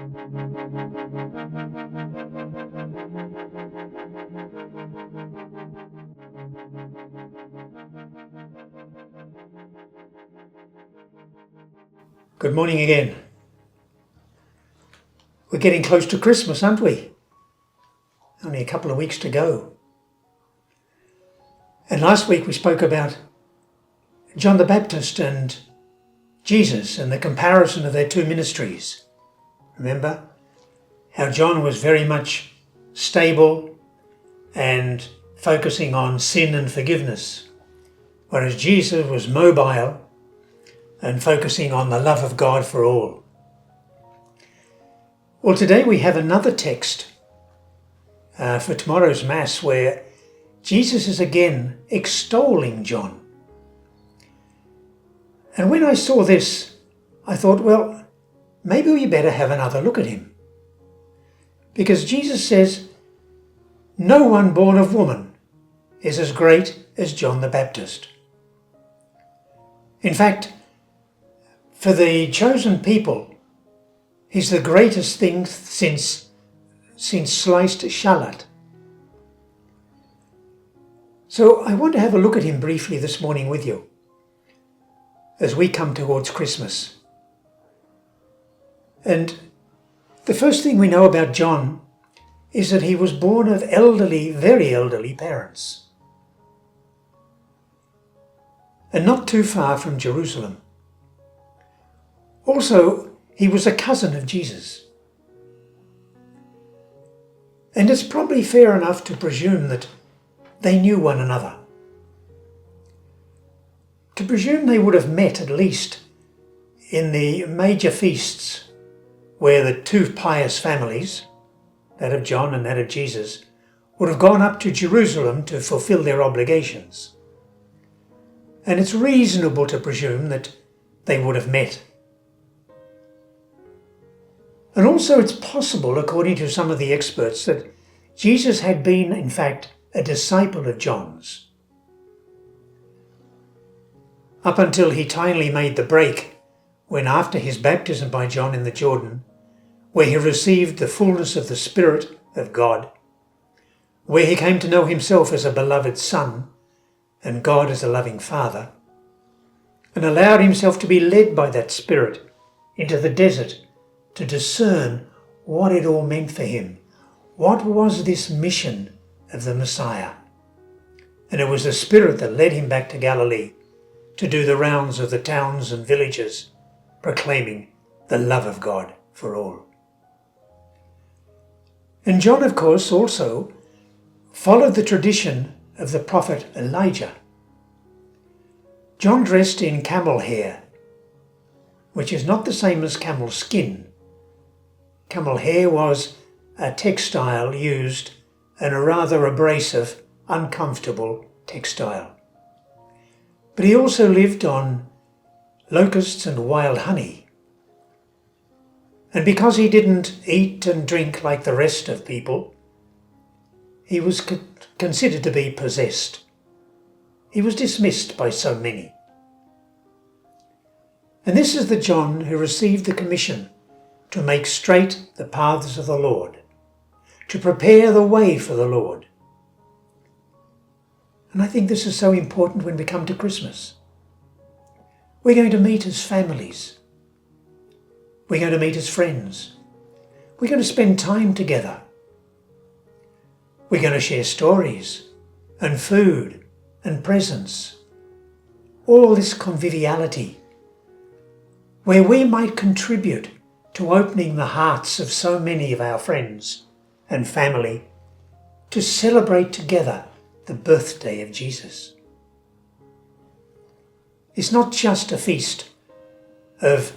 Good morning again. We're getting close to Christmas, aren't we? Only a couple of weeks to go. And last week we spoke about John the Baptist and Jesus and the comparison of their two ministries. Remember how John was very much stable and focusing on sin and forgiveness, whereas Jesus was mobile and focusing on the love of God for all. Well, today we have another text for tomorrow's Mass where Jesus is again extolling John. And when I saw this, I thought, well, maybe we better have another look at him. Because Jesus says, no one born of woman is as great as John the Baptist. In fact, for the chosen people, he's the greatest thing since sliced shallot. So I want to have a look at him briefly this morning with you as we come towards Christmas. And the first thing we know about John is that he was born of elderly, very elderly parents, and not too far from Jerusalem. Also, he was a cousin of Jesus. And it's probably fair enough to presume that they knew one another. To presume they would have met at least in the major feasts where the two pious families, that of John and that of Jesus, would have gone up to Jerusalem to fulfill their obligations. And it's reasonable to presume that they would have met. And also it's possible, according to some of the experts, that Jesus had been, in fact, a disciple of John's. Up until he finally made the break, when after his baptism by John in the Jordan, where he received the fullness of the Spirit of God, where he came to know himself as a beloved Son and God as a loving Father, and allowed himself to be led by that Spirit into the desert to discern what it all meant for him. What was this mission of the Messiah? And it was the Spirit that led him back to Galilee to do the rounds of the towns and villages, proclaiming the love of God for all. And John, of course, also followed the tradition of the prophet Elijah. John dressed in camel hair, which is not the same as camel skin. Camel hair was a textile used, and a rather abrasive, uncomfortable textile. But he also lived on locusts and wild honey. And because he didn't eat and drink like the rest of people, he was considered to be possessed. He was dismissed by so many. And this is the John who received the commission to make straight the paths of the Lord, to prepare the way for the Lord. And I think this is so important when we come to Christmas. We're going to meet as families. We're going to meet as friends. We're going to spend time together. We're going to share stories and food and presents. All this conviviality, where we might contribute to opening the hearts of so many of our friends and family to celebrate together the birthday of Jesus. It's not just a feast of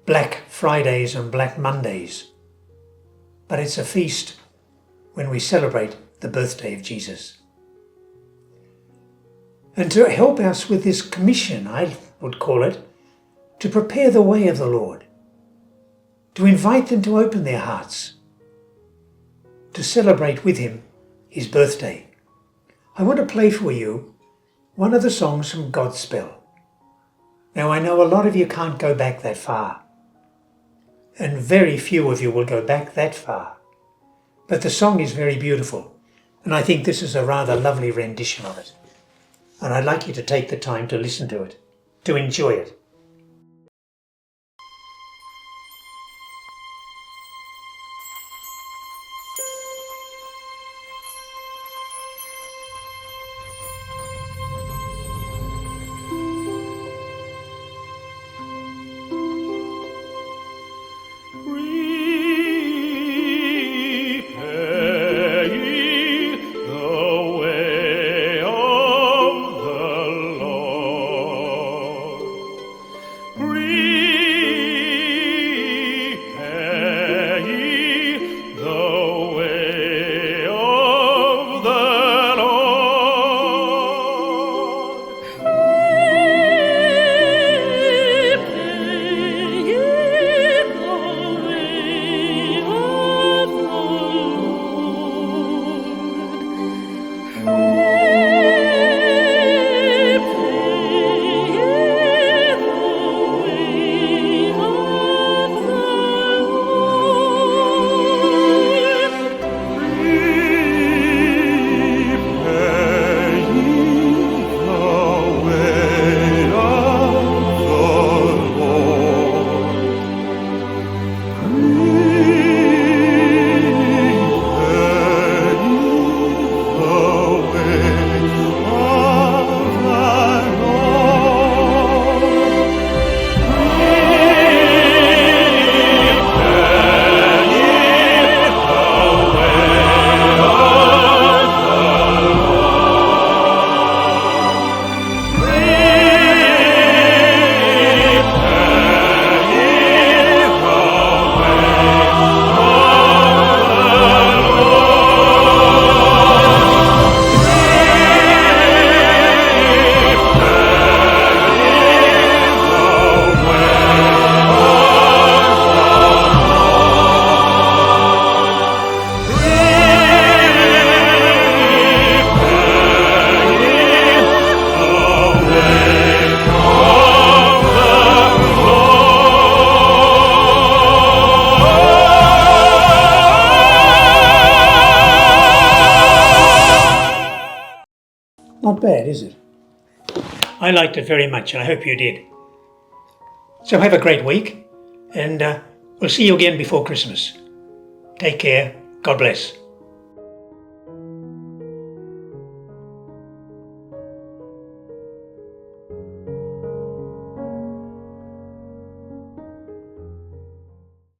Black Fridays and Black Mondays, but it's a feast when we celebrate the birthday of Jesus. And to help us with this commission, I would call it, to prepare the way of the Lord, to invite them to open their hearts, to celebrate with him his birthday. I want to play for you one of the songs from Godspell. Now I know a lot of you can't go back that far, and very few of you will go back that far. But the song is very beautiful, and I think this is a rather lovely rendition of it. And I'd like you to take the time to listen to it, to enjoy it. Not bad, is it? I liked it very much, and I hope you did. So have a great week, and we'll see you again before Christmas. Take care. God bless.